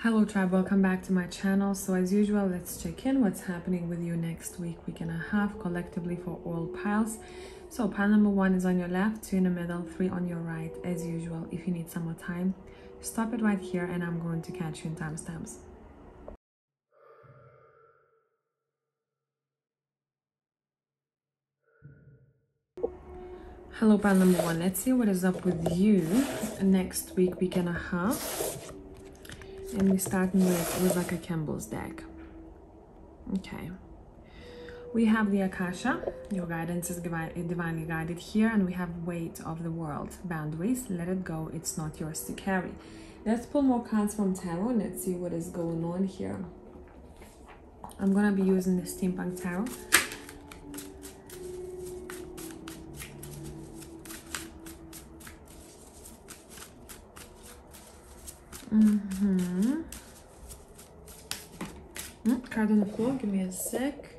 Hello tribe, welcome back to my channel. So as usual, let's check in what's happening with you next week and a half collectively for all piles. So pile number 1 is on your left, 2 in the middle, 3 on your right. As usual, if you need some more time, stop it right here and I'm going to catch you in timestamps. Hello pile number 1, let's see what is up with you next week and a half. And we're starting with like a Campbell's deck. Okay. We have the Akasha. Your guidance is divinely guided here. And we have weight of the world. Boundaries. Let it go. It's not yours to carry. Let's pull more cards from tarot. And let's see what is going on here. I'm going to be using the Steampunk Tarot. Card on the floor, give me a sec.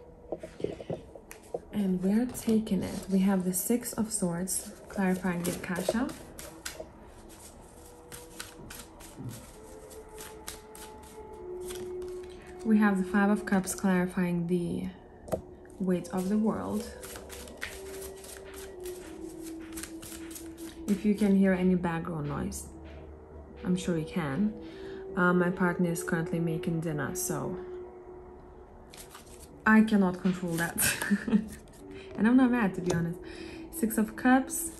And we're taking it. We have the 6 of Swords, clarifying the Akasha. We have the 5 of Cups, clarifying the weight of the world. If you can hear any background noise, I'm sure you can. My partner is currently making dinner, so I cannot control that. And I'm not mad, to be honest. 6 of Cups,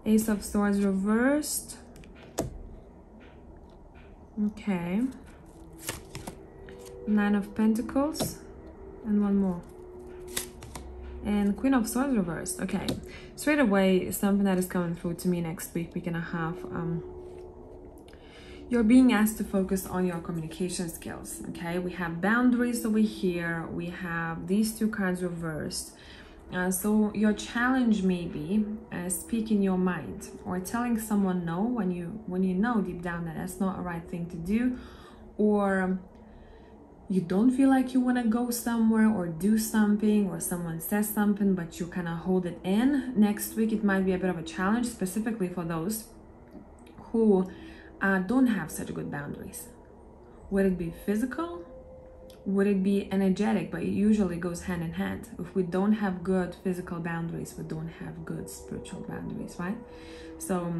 Ace of Swords reversed. Okay. 9 of Pentacles and one more. And Queen of Swords reversed. Okay. Straight away, something that is coming through to me next week and a half. You're being asked to focus on your communication skills, okay? We have boundaries over here. We have these 2 cards reversed. So your challenge may be speaking your mind or telling someone no when you know deep down that that's not a right thing to do, or you don't feel like you want to go somewhere or do something, or someone says something but you kind of hold it in. Next week it might be a bit of a challenge, specifically for those who don't have such good boundaries. Would it be physical? Would it be energetic? But it usually goes hand in hand. If we don't have good physical boundaries, we don't have good spiritual boundaries, right? So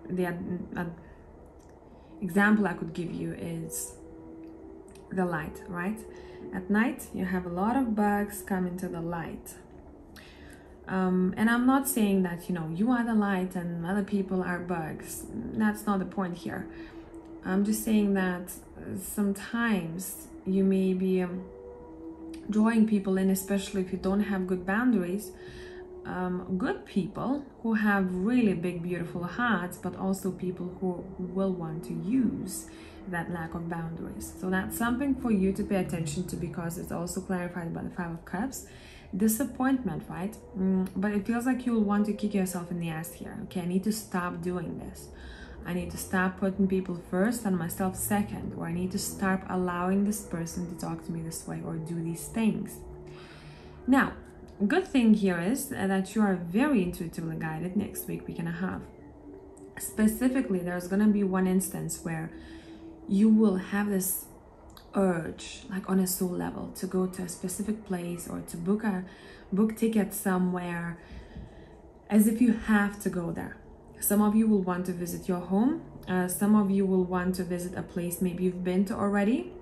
the example I could give you is the light, right? At night, you have a lot of bugs coming to the light. And I'm not saying that, you are the light and other people are bugs. That's not the point here. I'm just saying that sometimes you may be drawing people in, especially if you don't have good boundaries. Good people who have really big, beautiful hearts, but also people who will want to use that lack of boundaries. So that's something for you to pay attention to, because it's also clarified by the 5 of Cups. Disappointment, right? But it feels like you'll want to kick yourself in the ass here. Okay, I need to stop doing this. I need to stop putting people first and myself second, or I need to start allowing this person to talk to me this way or do these things. Now, good thing here is that you are very intuitively guided next week and a half. Specifically, there's gonna be one instance where you will have this urge, like on a soul level, to go to a specific place or to book tickets somewhere, as if you have to go there. Some of you will want to visit your home. Some of you will want to visit a place maybe you've been to already.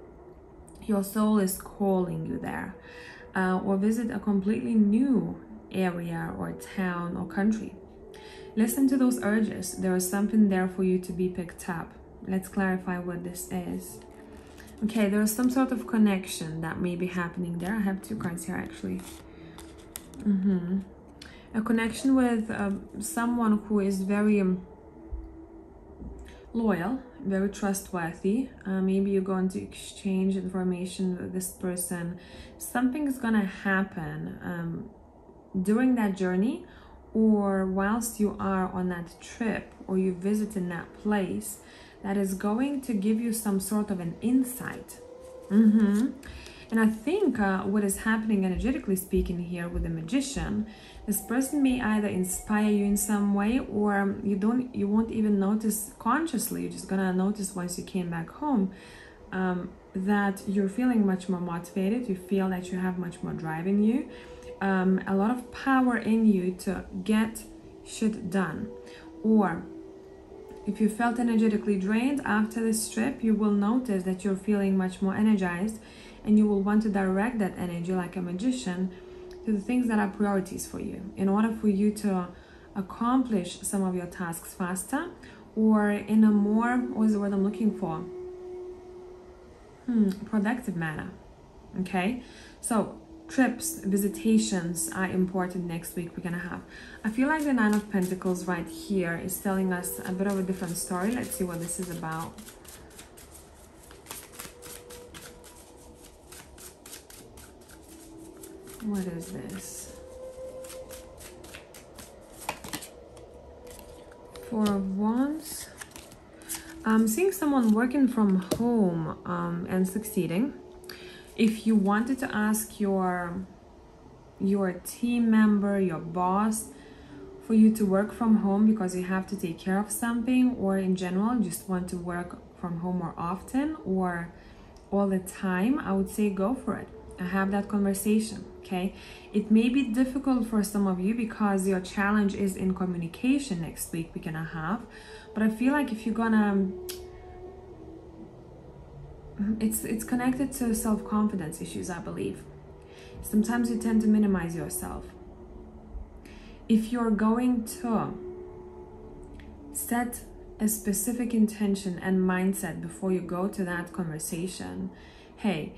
Your soul is calling you there. Or visit a completely new area or town or country. Listen to those urges. There is something there for you to be picked up. Let's clarify what this is. Okay, there's some sort of connection that may be happening there. I have 2 cards here, actually. A connection with someone who is very loyal, very trustworthy. Maybe you're going to exchange information with this person. Something is going to happen during that journey, or whilst you are on that trip, or you visit in that place, that is going to give you some sort of an insight. And I think what is happening energetically speaking here with the Magician, this person may either inspire you in some way, or you won't even notice consciously. You're just gonna notice once you came back home that you're feeling much more motivated. You feel that you have much more drive in you, a lot of power in you to get shit done. Or if you felt energetically drained after this trip, you will notice that you're feeling much more energized, and you will want to direct that energy like a magician to the things that are priorities for you in order for you to accomplish some of your tasks faster, or in a more, what is the word I'm looking for? Productive manner. Okay, so trips, visitations are important next week we're gonna have. I feel like the Nine of Pentacles right here is telling us a bit of a different story. Let's see what this is about. What is this? Four of Wands. I'm seeing someone working from home and succeeding. If you wanted to ask your team member, your boss, for you to work from home because you have to take care of something, or in general just want to work from home more often or all the time, I would say go for it. Have that conversation, okay? It may be difficult for some of you because your challenge is in communication next week we're gonna have, but I feel like if you're gonna, it's connected to self-confidence issues, I believe. Sometimes you tend to minimize yourself. If you're going to set a specific intention and mindset before you go to that conversation, hey,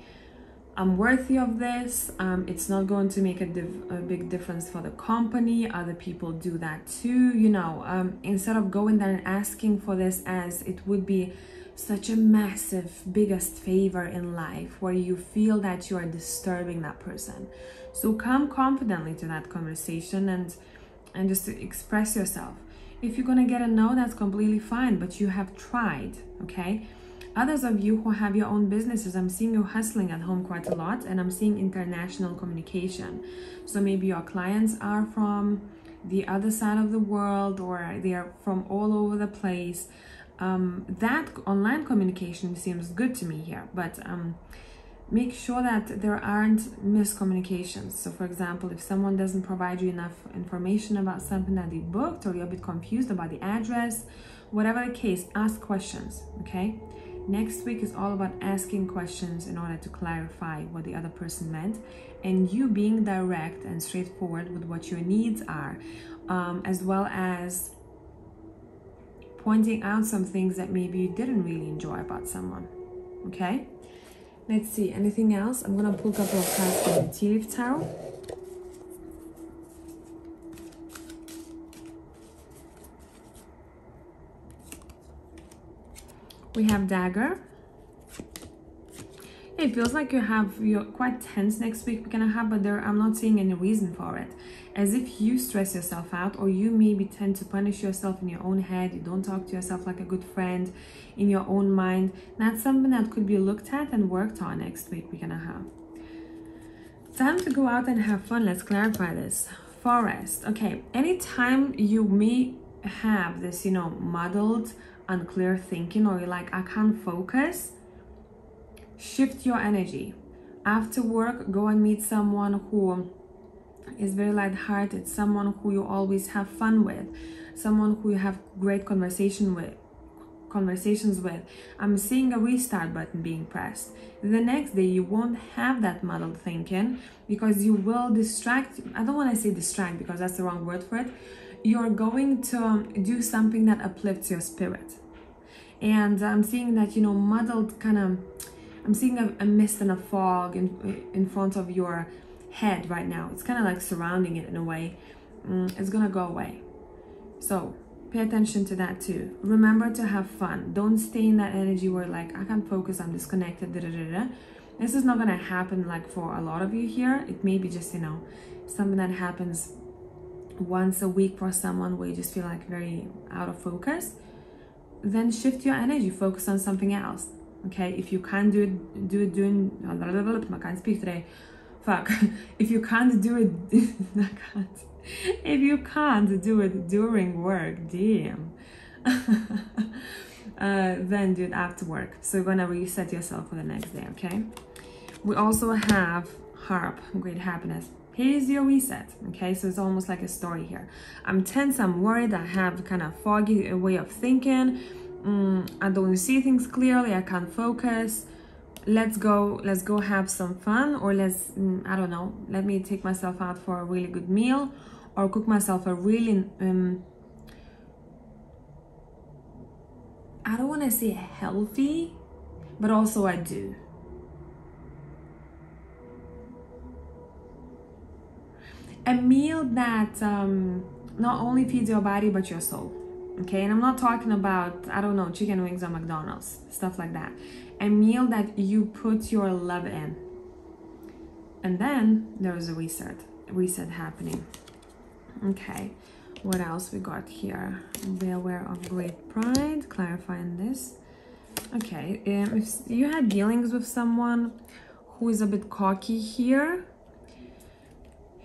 I'm worthy of this, it's not going to make a big difference for the company, other people do that too, you know, instead of going there and asking for this as it would be such a massive, biggest favor in life where you feel that you are disturbing that person. So come confidently to that conversation and just express yourself. If you're gonna get a no, that's completely fine, but you have tried, okay? Others of you who have your own businesses, I'm seeing you hustling at home quite a lot, and I'm seeing international communication. So maybe your clients are from the other side of the world, or they are from all over the place. That online communication seems good to me here, but make sure that there aren't miscommunications. So for example, if someone doesn't provide you enough information about something that they booked, or you're a bit confused about the address, whatever the case, ask questions, okay? Next week is all about asking questions in order to clarify what the other person meant, and you being direct and straightforward with what your needs are, as well as pointing out some things that maybe you didn't really enjoy about someone, okay? Let's see, anything else? I'm gonna pull a couple of cards from the Tea Leaf Tarot. We have Dagger. It feels like you're quite tense next week we're gonna have, but I'm not seeing any reason for it. As if you stress yourself out, or you maybe tend to punish yourself in your own head. You don't talk to yourself like a good friend in your own mind. That's something that could be looked at and worked on next week we're gonna have. Time to go out and have fun. Let's clarify this. Forest. Okay, anytime you may have this, you know, muddled, unclear thinking, or you're like, I can't focus, shift your energy. After work, go and meet someone who is very light-hearted, someone who you always have fun with, someone who you have great conversations with. I'm seeing a restart button being pressed. The next day you won't have that muddled thinking, because you will distract. I don't want to say distract because that's the wrong word for it. You're going to do something that uplifts your spirit. And I'm seeing that, you know, muddled kind of, I'm seeing a mist and a fog in front of your head right now. It's kind of like surrounding it in a way. It's gonna go away. So pay attention to that too. Remember to have fun. Don't stay in that energy where like, I can't focus, I'm disconnected, This is not gonna happen like for a lot of you here. It may be just, you know, something that happens once a week for someone where you just feel like very out of focus. Then shift your energy, focus on something else. Okay, if you can't do it, I can't speak today. Fuck. If you can't do it, I can't. If you can't do it during work, damn. Then do it after work. So you're gonna reset yourself for the next day, okay? We also have harp, great happiness. Here's your reset, okay? So it's almost like a story here. I'm tense, I'm worried, I have kind of foggy way of thinking. I don't see things clearly, I can't focus. Let's go have some fun, or let's, I don't know, let me take myself out for a really good meal, or cook myself a really, I don't want to say healthy, but also I do. A meal that not only feeds your body, but your soul. Okay, and I'm not talking about, I don't know, chicken wings on McDonald's, stuff like that. A meal that you put your love in. And then there's a reset happening. Okay, what else we got here? Be aware of great pride, clarifying this. Okay, if you had dealings with someone who is a bit cocky here,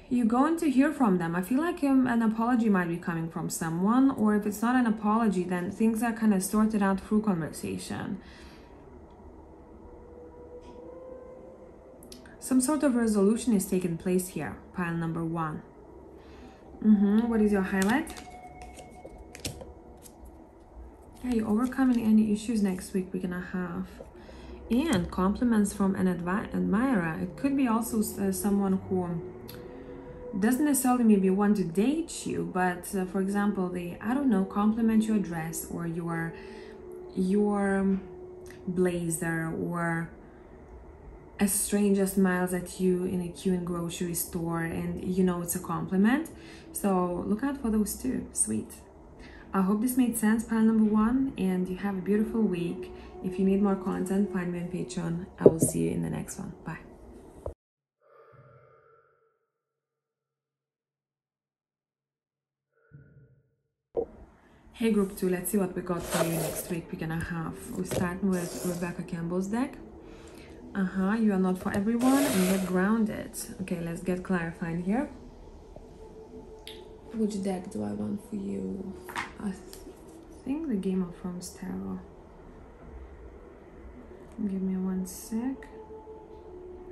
you're going to hear from them. I feel like an apology might be coming from someone, or if it's not an apology, then things are kind of sorted out through conversation. Some sort of resolution is taking place here, pile number 1. What is your highlight? Yeah, you're overcoming any issues next week, we're gonna have. And compliments from an admirer. It could be also someone who doesn't necessarily maybe want to date you, but for example, they, I don't know, compliment your dress or your blazer, or a stranger smiles at you in a queue in grocery store and you know it's a compliment. So look out for those too. Sweet. I hope this made sense, pile number 1, and you have a beautiful week. If you need more content, find me on Patreon. I will see you in the next one. Bye. Hey group 2, let's see what we got for you next week. We're gonna have, we're starting with Rebecca Campbell's deck. You are not for everyone, and get grounded. Okay, let's get clarifying here. Which deck do I want for you? I think the Game of Thrones Tarot. Give me 1 sec.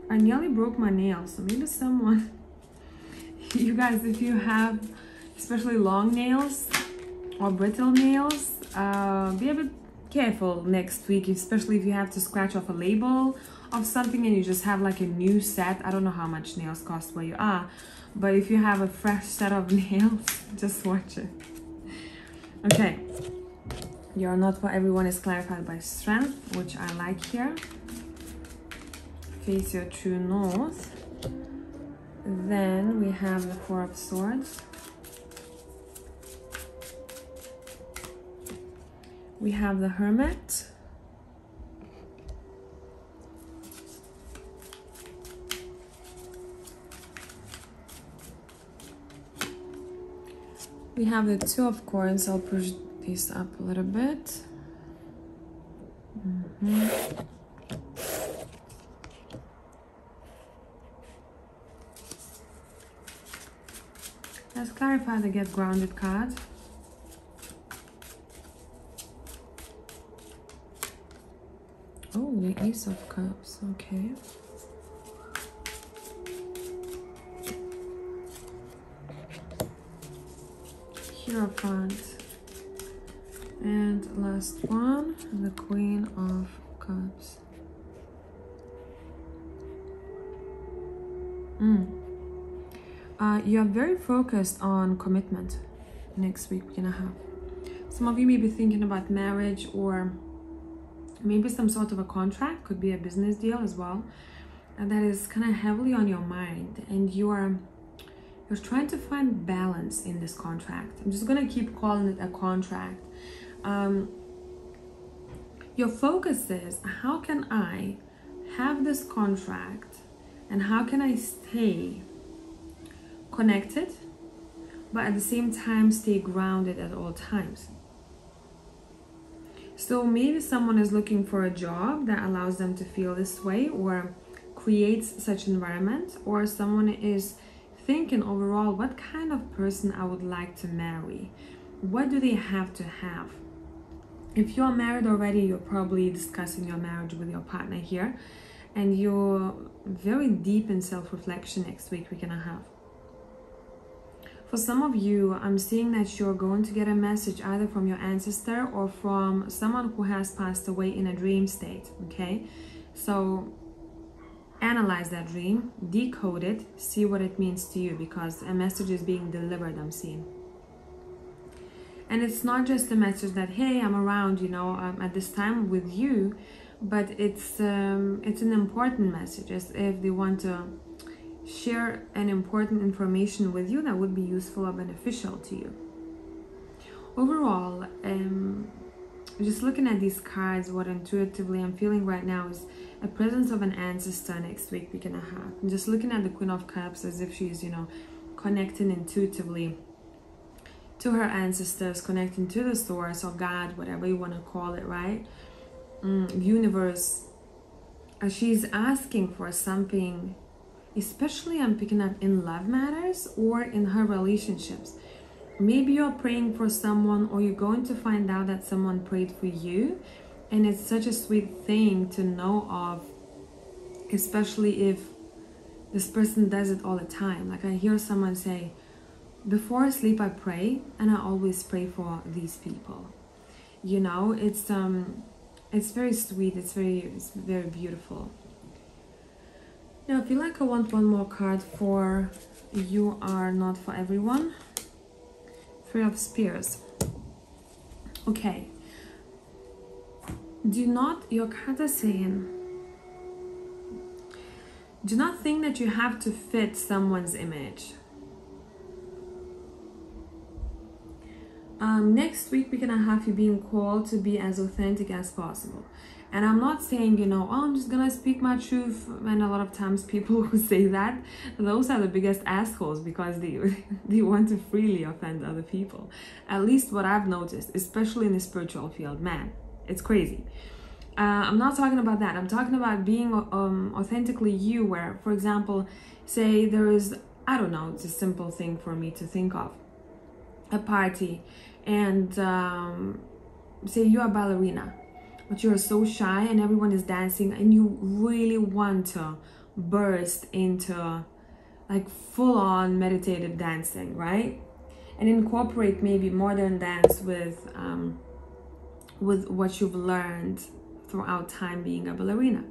I nearly broke my nail, so maybe someone, you guys, if you have especially long nails or brittle nails, be a bit careful next week, especially if you have to scratch off a label of something and you just have like a new set. I don't know how much nails cost where you are, but if you have a fresh set of nails, just watch it. Okay, you're not for everyone is clarified by strength, which I like here. Face your true north. Then we have the 4 of Swords. We have the Hermit. We have the 2 of Coins. I'll push this up a little bit. Let's clarify the Get Grounded card. Oh, the Ace of Cups, okay. Hierophant. And last one, the Queen of Cups. You are very focused on commitment next week. We're gonna have. Some of you may be thinking about marriage, or maybe some sort of a contract, could be a business deal as well, and that is kind of heavily on your mind, and you're trying to find balance in this contract. I'm just gonna keep calling it a contract. Your focus is, how can I have this contract and how can I stay connected but at the same time stay grounded at all times? So maybe someone is looking for a job that allows them to feel this way or creates such environment, or someone is thinking overall, what kind of person I would like to marry? What do they have to have? If you're married already, you're probably discussing your marriage with your partner here, and you're very deep in self-reflection next week and a half. For some of you, I'm seeing that you're going to get a message either from your ancestor or from someone who has passed away in a dream state, okay? So analyze that dream, decode it, see what it means to you, because a message is being delivered, I'm seeing. And it's not just a message that, hey, I'm around, you know, at this time with you, but it's an important message, as if they want to share an important information with you that would be useful or beneficial to you. Overall, just looking at these cards, what intuitively I'm feeling right now is a presence of an ancestor next week and a half. And just looking at the Queen of Cups as if she's, you know, connecting intuitively to her ancestors, connecting to the source or God, whatever you want to call it, right? Universe. She's asking for something. Especially I'm picking up in love matters or in her relationships. Maybe you're praying for someone, or you're going to find out that someone prayed for you, and it's such a sweet thing to know of, especially if this person does it all the time. Like I hear someone say, before sleep I pray, and I always pray for these people. You know, it's very sweet, it's very beautiful. Now, I feel like I want one more card for You Are Not For Everyone. Three of Spears. Okay. Your cards are saying, do not think that you have to fit someone's image. Next week, we're gonna have you being called to be as authentic as possible. And I'm not saying, you know, oh, I'm just gonna speak my truth. And a lot of times people who say that, those are the biggest assholes, because they want to freely offend other people. At least what I've noticed, especially in the spiritual field, man, it's crazy. I'm not talking about that. I'm talking about being authentically you, where, for example, say there is, I don't know, it's a simple thing for me to think of, a party, and say you're a ballerina, but you're so shy and everyone is dancing, and you really want to burst into like full-on meditative dancing, right? And incorporate maybe modern dance with what you've learned throughout time being a ballerina.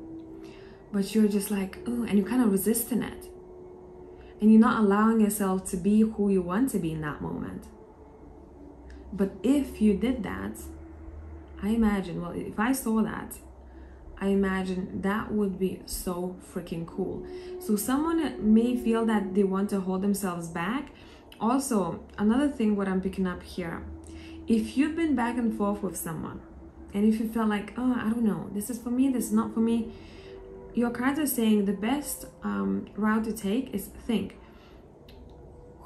But you're just like, oh, and you're kind of resisting it, and you're not allowing yourself to be who you want to be in that moment. But if you did that, I imagine, well, if I saw that, I imagine that would be so freaking cool. So someone may feel that they want to hold themselves back. Also, another thing, what I'm picking up here, if you've been back and forth with someone, and if you feel like, oh, I don't know, this is for me, this is not for me, your cards are saying the best route to take is think.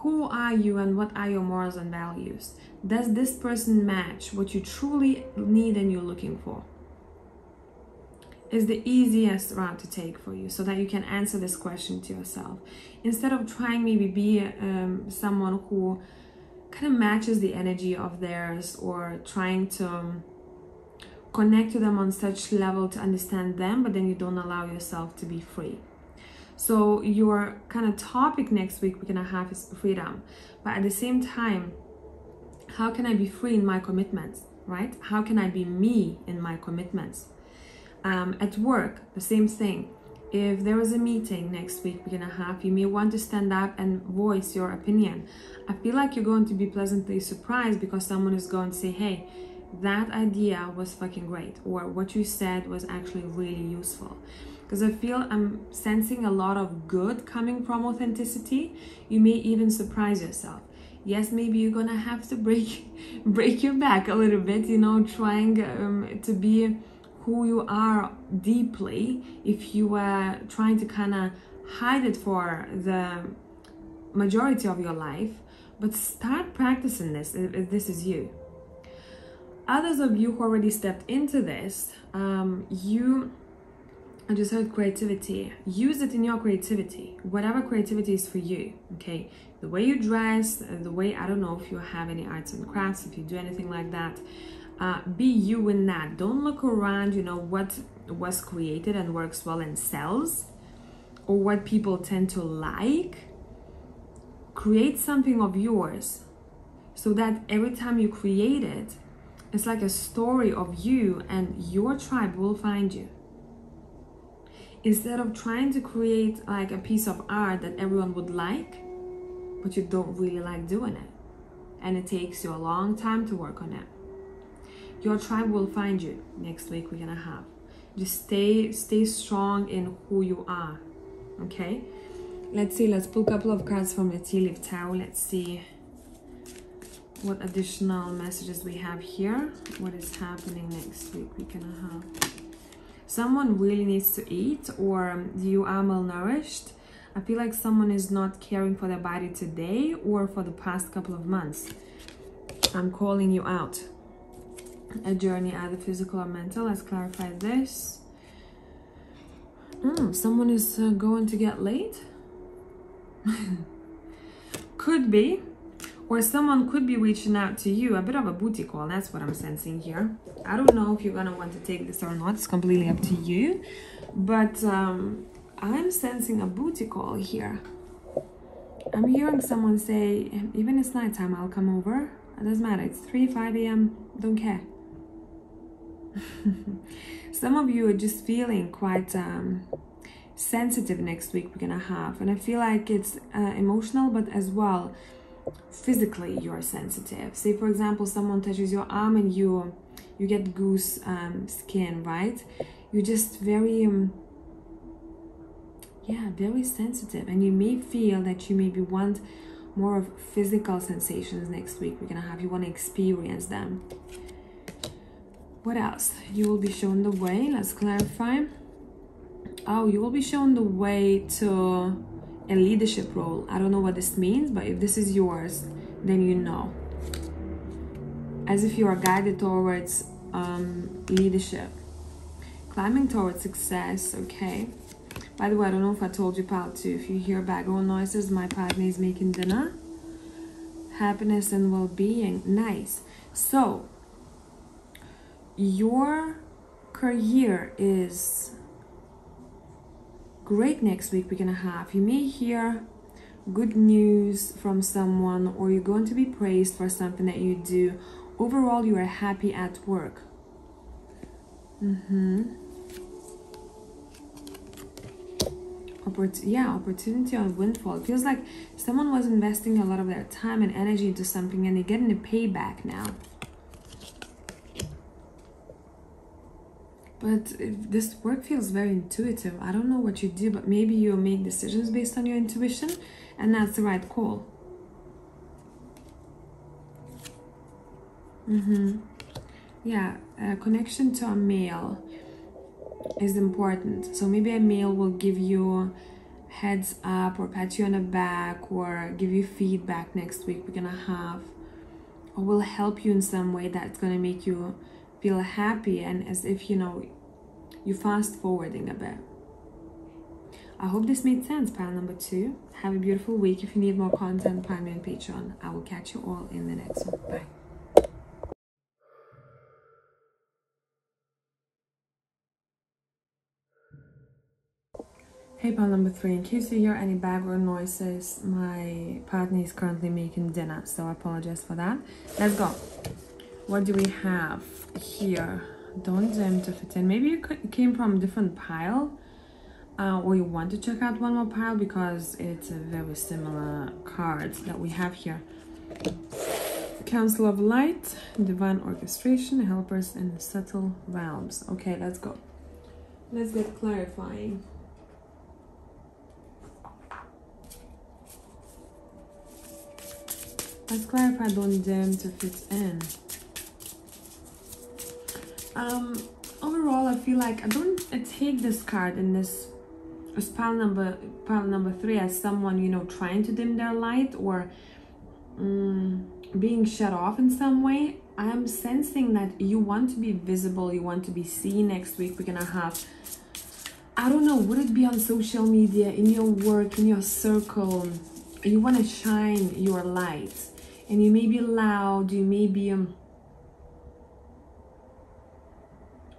Who are you and what are your morals and values? Does this person match what you truly need and you're looking for? Is the easiest route to take for you, so that you can answer this question to yourself. Instead of trying maybe be someone who kind of matches the energy of theirs, or trying to connect to them on such level to understand them, but then you don't allow yourself to be free. So your kind of topic next week we're gonna have is freedom. But at the same time, how can I be free in my commitments, right? How can I be me in my commitments? At work, the same thing. If there is a meeting next week we're gonna have, you may want to stand up and voice your opinion. I feel like you're going to be pleasantly surprised, because someone is going to say, hey, that idea was fucking great, or what you said was actually really useful. Because I feel I'm sensing a lot of good coming from authenticity. You may even surprise yourself. Yes, maybe you're gonna have to break your back a little bit, you know, trying to be who you are deeply, if you were trying to kind of hide it for the majority of your life. But start practicing this if this is you. others of you who already stepped into this, I just heard creativity. Use it in your creativity, whatever creativity is for you, okay? The way you dress, the way, I don't know if you have any arts and crafts, if you do anything like that, be you in that. Don't look around, you know, what was created and works well and sells, or what people tend to like. Create something of yours so that every time you create it, it's like a story of you, and your tribe will find you. Instead of trying to create like a piece of art that everyone would like, but you don't really like doing it, and it takes you a long time to work on it, your tribe will find you. Next week we're gonna have, just stay strong in who you are, okay? Let's see, let's pull a couple of cards from the Tea Leaf Tarot. Let's see what additional messages we have here. What is happening next week we're gonna have. Someone really needs to eat, or you are malnourished. I feel like someone is not caring for their body today or for the past couple of months. I'm calling you out. A journey, either physical or mental. Let's clarify this. Someone is going to get late. Could be. Or someone could be reaching out to you. A bit of a booty call. That's what I'm sensing here. I don't know if you're going to want to take this or not. It's completely up to you. But I'm sensing a booty call here. I'm hearing someone say, even it's nighttime, I'll come over. It doesn't matter. It's 3, 5 a.m. Don't care. Some of you are just feeling quite sensitive next week we're going to have. And I feel like it's emotional, but as well physically you're sensitive. Say for example, someone touches your arm and you get goose skin, right? You're just very very sensitive, and you may feel that you maybe want more of physical sensations next week we're gonna have. You want to experience them. What else? You will be shown the way. Let's clarify. Oh, you will be shown the way to a leadership role. I don't know what this means, but if this is yours, then you know. As if you are guided towards leadership. Climbing towards success, okay. By the way, I don't know if I told you, pal, too. If you hear background noises, my partner is making dinner. Happiness and well-being. Nice. So, your career is great next week we're gonna have. You may hear good news from someone, or you're going to be praised for something that you do. Overall, you are happy at work. Opportunity or windfall. It feels like someone was investing a lot of their time and energy into something, and they're getting the payback now. But this work feels very intuitive. I don't know what you do, but maybe you make decisions based on your intuition, and that's the right call. Yeah, a connection to a male is important. So maybe a male will give you heads up, or pat you on the back, or give you feedback next week we're gonna have, or will help you in some way that's gonna make you feel happy, and as if, you know, you fast forwarding a bit. I hope this made sense, pile number 2. Have a beautiful week. If you need more content, find me on Patreon. I will catch you all in the next one. Bye. Hey, pile number 3. In case you hear any background noises, my partner is currently making dinner, so I apologize for that. Let's go. What do we have here? Don't dim to fit in. Maybe you came from a different pile, or you want to check out one more pile, because it's a very similar cards that we have here. Council of Light, Divine Orchestration, Helpers, and Subtle Realms. Okay, let's go. Let's get clarifying. Let's clarify don't dim to fit in. Overall, I feel like I take this card in this pile number 3 as someone, you know, trying to dim their light, or being shut off in some way. I'm sensing that you want to be visible, you want to be seen next week. We're gonna have, I don't know, would it be on social media, in your work, in your circle? You want to shine your light, and you may be loud, you may be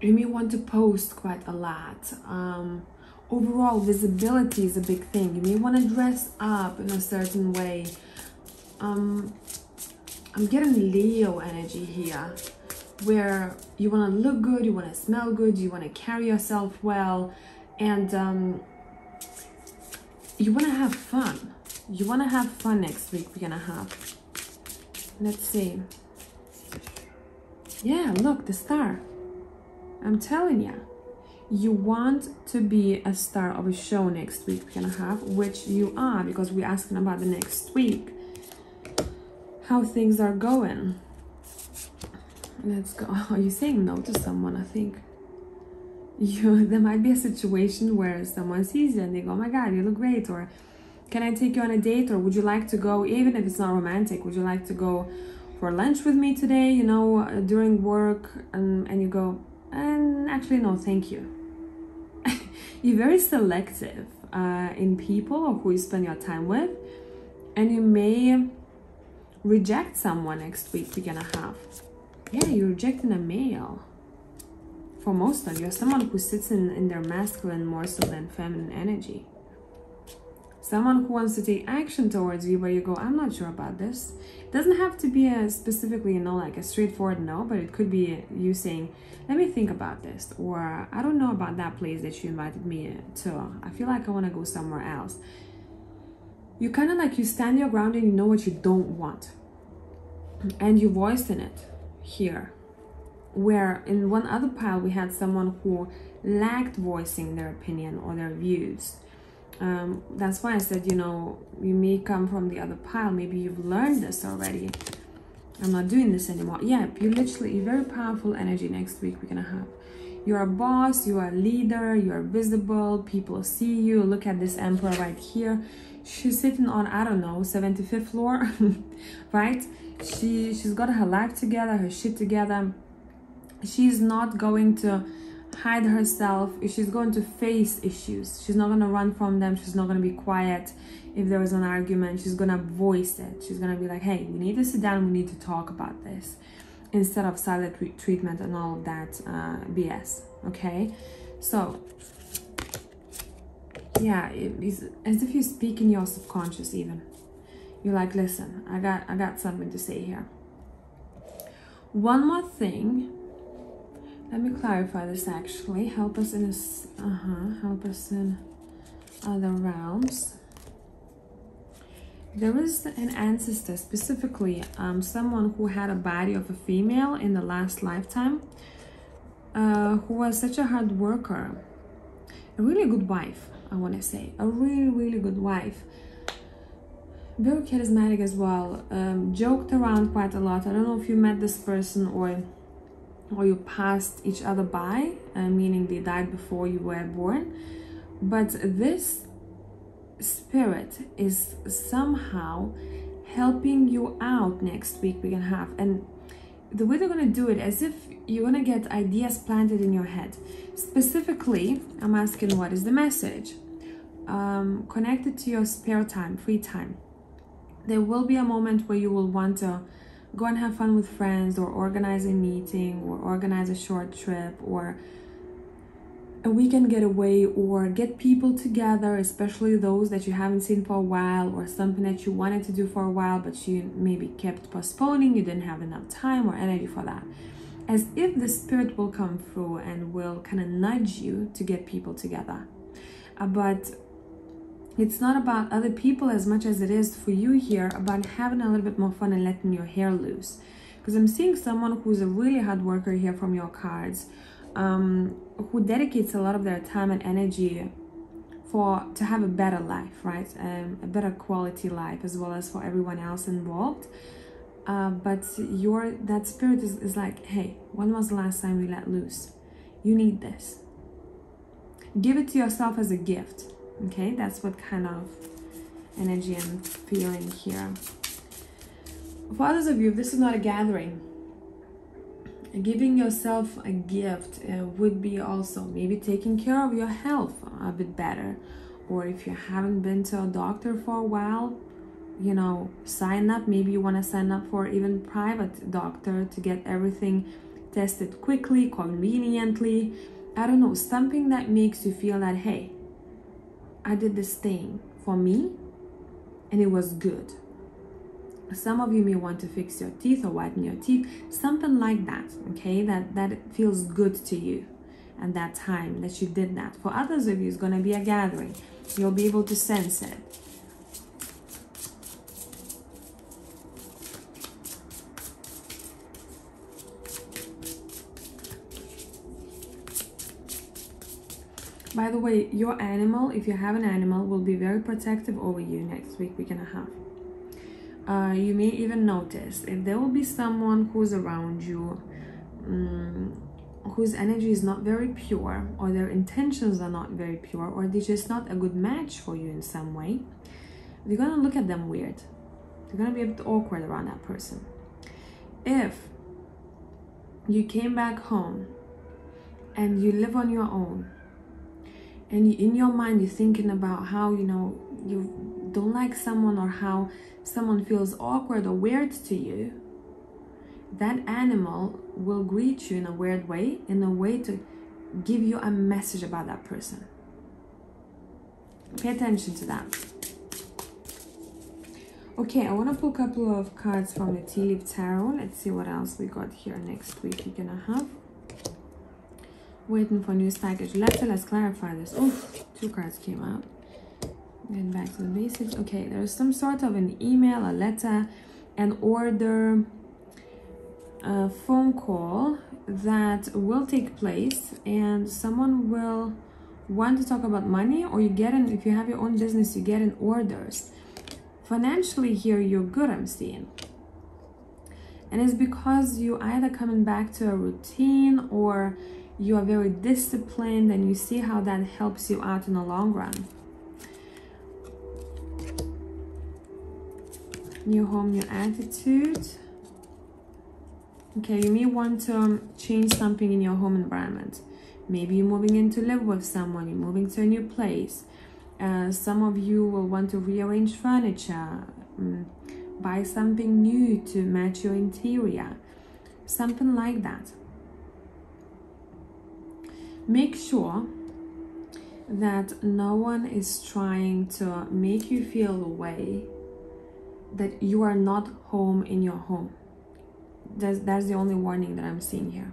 you may want to post quite a lot. Overall, visibility is a big thing. You may want to dress up in a certain way. I'm getting Leo energy here, where you want to look good, you want to smell good, you want to carry yourself well, and you want to have fun. You want to have fun next week. We're gonna have, let's see. Yeah, look, the star. I'm telling you, you want to be a star of a show next week. We're gonna have, which you are, because we're asking about the next week, how things are going. Let's go. Are you saying no to someone? I think there might be a situation where someone sees you and they go, oh my god, you look great, or can I take you on a date, or would you like to go, even if it's not romantic, would you like to go for lunch with me today, you know, during work? And you go, and actually no, thank you. You're very selective in people or who you spend your time with, and you may reject someone next week. We're gonna have, yeah, you're rejecting a male. For most of you, someone who sits in their masculine more so than feminine energy. Someone who wants to take action towards you, but you go, I'm not sure about this. It doesn't have to be a specifically, you know, like a straightforward no, but it could be you saying, let me think about this, or I don't know about that place that you invited me to. I feel like I want to go somewhere else. You kind of like, you stand your ground and you know what you don't want, and you voicing it here. Where in one other pile we had someone who lacked voicing their opinion or their views. That's why I said, you know, you may come from the other pile. Maybe you've learned this already. I'm not doing this anymore. Yeah, you're very powerful energy next week. We're gonna have, you're a boss, you are a leader, you are visible, people see you. Look at this emperor right here. She's sitting on, I don't know, 75th floor, right? She's got her life together, her shit together. She's not going to hide herself. She's going to face issues. She's not going to run from them. She's not going to be quiet. If there is an argument, she's going to voice it. She's going to be like, hey, we need to sit down. We need to talk about this, instead of silent treatment and all of that BS. Okay? So, yeah, it's as if you speak in your subconscious even. You're like, listen, I got something to say here. One more thing. Let me clarify this actually. Help us in this, help us in other realms. There is an ancestor, specifically someone who had a body of a female in the last lifetime, who was such a hard worker, a really good wife, I want to say, a really good wife. Very charismatic as well, joked around quite a lot. I don't know if you met this person or you passed each other by, meaning they died before you were born. But this spirit is somehow helping you out next week. We're gonna have, and the way they're gonna do it, as if you're gonna get ideas planted in your head. Specifically, I'm asking, what is the message? Connected to your spare time, free time. There will be a moment where you will want to go and have fun with friends, or organize a meeting, or organize a short trip, or a weekend getaway, or get people together, especially those that you haven't seen for a while, or something that you wanted to do for a while but you maybe kept postponing. You didn't have enough time or energy for that. As if the spirit will come through and will kind of nudge you to get people together. But it's not about other people as much as it is for you here, about having a little bit more fun and letting your hair loose. Because I'm seeing someone who's a really hard worker here from your cards, who dedicates a lot of their time and energy to have a better life, right? A better quality life, as well as for everyone else involved. But that spirit is like, hey, when was the last time we let loose? You need this. Give it to yourself as a gift. Okay, that's what kind of energy I'm feeling here. For others of you, if this is not a gathering, Giving yourself a gift would be also maybe taking care of your health a bit better. Or if you haven't been to a doctor for a while, you know, sign up. Maybe you want to sign up for even private doctor to get everything tested quickly, conveniently. I don't know, something that makes you feel that, hey, I did this thing for me and it was good. Some of you may want to fix your teeth or whiten your teeth, something like that, okay? That it feels good to you at that time that you did that. For others of you, it's going to be a gathering. You'll be able to sense it. By the way, your animal, if you have an animal, will be very protective over you next week and a half. You may even notice if there will be someone who's around you whose energy is not very pure, or their intentions are not very pure, or they're just not a good match for you in some way, you're going to look at them weird. You're going to be a bit awkward around that person. If you came back home and you live on your own, and in your mind you're thinking about how, you know, you don't like someone, or how someone feels awkward or weird to you, that animal will greet you in a weird way, in a way to give you a message about that person. Pay attention to that. Okay, I want to pull a couple of cards from the Tea Leaf Tarot. Let's see what else we got here next week and a half. Waiting for news package. Let's clarify this. Oh, 2 cards came out. Getting back to the basics. Okay, there's some sort of an email, a letter, an order, a phone call that will take place, and someone will want to talk about money, or you get in, if you have your own business, you get in orders. Financially here, you're good, I'm seeing. And it's because you either coming back to a routine, or you are very disciplined, and you see how that helps you out in the long run. New home, new attitude. Okay, you may want to change something in your home environment. Maybe you're moving in to live with someone, you're moving to a new place. Some of you will want to rearrange furniture, buy something new to match your interior, something like that. Make sure that no one is trying to make you feel the way that you are not home in your home. That's the only warning that I'm seeing here.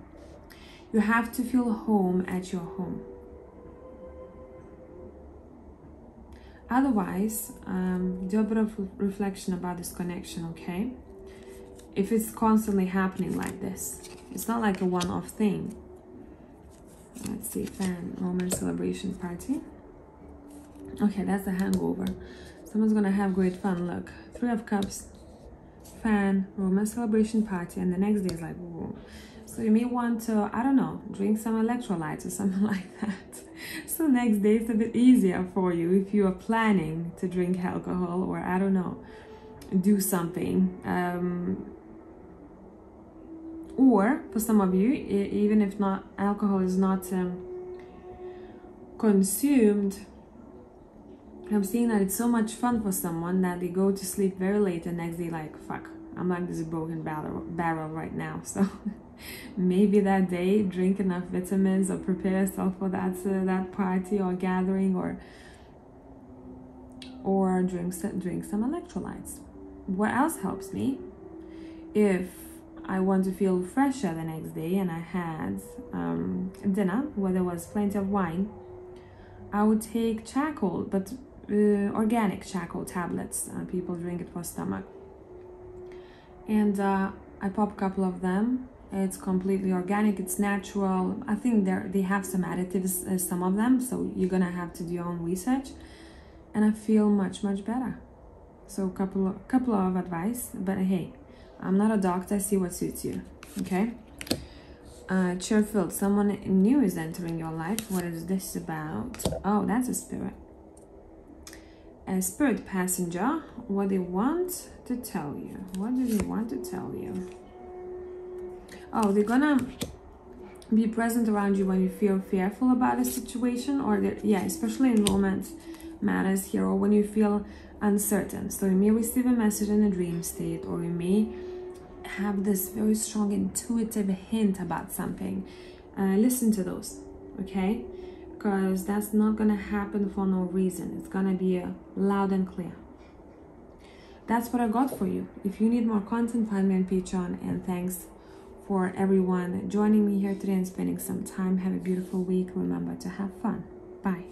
You have to feel home at your home. Otherwise, do a bit of reflection about this connection, okay? If it's constantly happening like this, it's not like a one-off thing. Let's see, fan, romance, celebration, party. Okay, that's a hangover. Someone's gonna have great fun. Look, 3 of Cups, fan, romance, celebration, party, and the next day is like, whoa. So you may want to, I don't know, drink some electrolytes or something like that. So next day it's a bit easier for you if you are planning to drink alcohol, or I don't know, do something. Or for some of you, even if not alcohol is not consumed, I'm seeing that it's so much fun for someone that they go to sleep very late and next day like, fuck, I'm like this broken barrel right now. So maybe that day drink enough vitamins, or prepare yourself for that party or gathering, or drink some electrolytes. What else helps me? If I want to feel fresher the next day and I had dinner where there was plenty of wine, I would take charcoal, but organic charcoal tablets. People drink it for stomach. And I pop a couple of them. It's completely organic, it's natural. I think they have some additives, some of them, so you're gonna have to do your own research. And I feel much better. So couple of advice, but hey, I'm not a doctor. See what suits you. Okay. Cheerful. Someone new is entering your life. What is this about? Oh, that's a spirit. A spirit passenger. What they want to tell you. What do they want to tell you? Oh, they're gonna be present around you when you feel fearful about a situation, or yeah, especially in romance matters here, or when you feel uncertain. So you may receive a message in a dream state, or you may have this very strong intuitive hint about something. Listen to those, okay? Because that's not gonna happen for no reason. It's gonna be loud and clear. That's what I got for you. If you need more content, find me on Patreon. And thanks for everyone joining me here today and spending some time. Have a beautiful week. Remember to have fun. Bye.